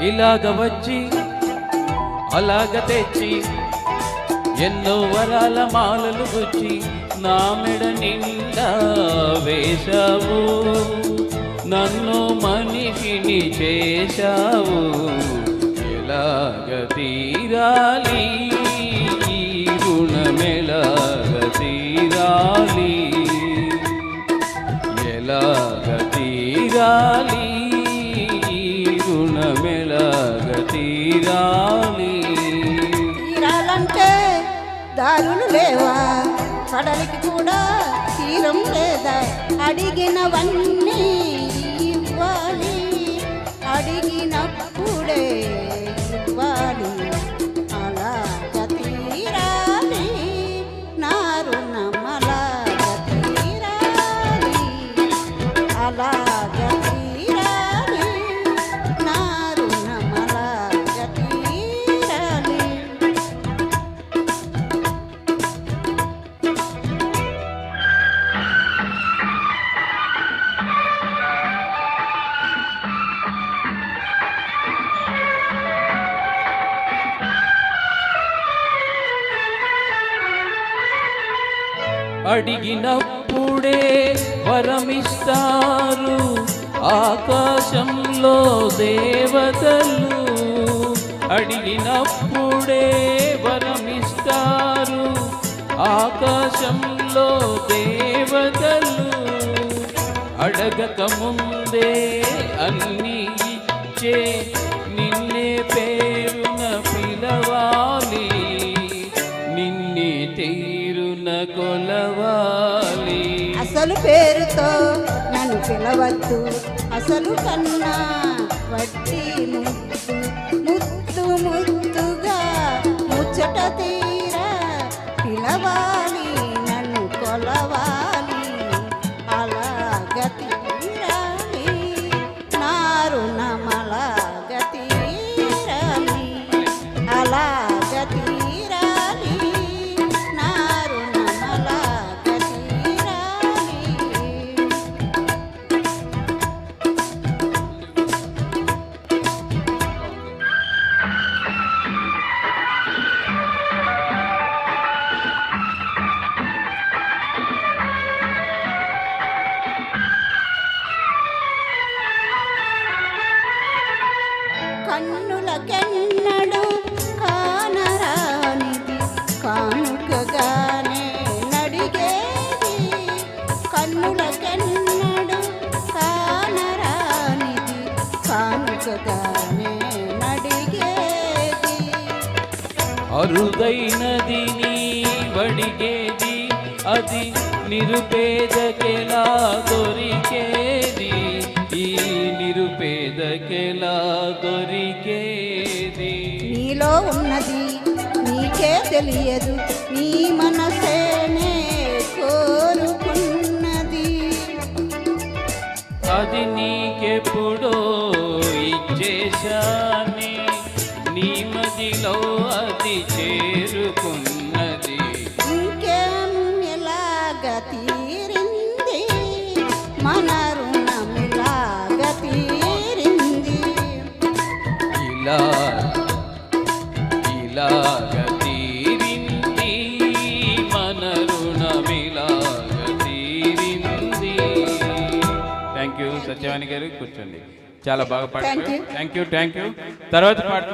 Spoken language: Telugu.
ఇలాగ వచ్చి అలాగ తెచ్చి ఎన్నో వరాల మాలలు గుచ్చి నా మెడ నిండా వేశావు, నన్ను మనిషిని చేశావు. ఎలాగ తీరాలి రుణమెలాగ తీరాలి, ఎలాగ తీరాలి రుణమెలాగ తీరాలి. తీరాలంటే దారులు లేవా, కడలికి కూడా తీరం లేదా? అడిగినవన్నీ ఇవ్వాలి, అడిగినప్పుడే ఇవ్వాలి. అలాగ తీరాలి నా రుణమలాగ తీరాలి, అలాగ తీరాలి నా రుణమలాగ తీరాలి. అడిగినప్పుడే వరమిస్తారు ఆకాశంలో దేవతలు, అడిగినప్పుడే వరమిస్తారు ఆకాశంలో దేవతలు. అడగక ముందే అన్నీ ఇచ్చే నిన్నే పేరున పిలవాలి, నిన్నే తీరున కొలవాలి. అసలు పేరుతో నన్ను పిలవద్దు, అసలు కన్నా వడ్డీ ముద్దు, ముద్దు ముద్దుగా ముచ్చట తీరా పిలవాలి, నన్ను కొలవాలి. అలాగ తీరాలి నా రుణమలాగ తీరాలి, అలాగ తీరాలి నా రుణమలాగ తీరాలి. కన్నులకెన్నడు కానరానిది కానుకగానే నడిగేది, కన్నులకెన్నడు కానరానిది కానుకగానే నడిగేది. అరుదైనది నీ వడిగేది, అది నిరుపేదకెలా దొరికేది, ఈ నిరుపేదకెలా దొరికేది. నీలో ఉన్నది నీకే తెలియదు, నీ మనసేనే కోరుకున్నది. అది నీకెప్పుడో ఇచ్చేశాని, నీ మదిలో అది చేరుకున్నది. ఇంకేం ఎలాగ తీరింది మన రుణమిలాగ తీరింది. ఇలాగ తీరింది మన రుణమిలాగ తీరింది. థ్యాంక్ యూ సత్యవాణి గారు, కూర్చోండి. చాలా బాగా పాడారు. Thank you. తర్వాత పాట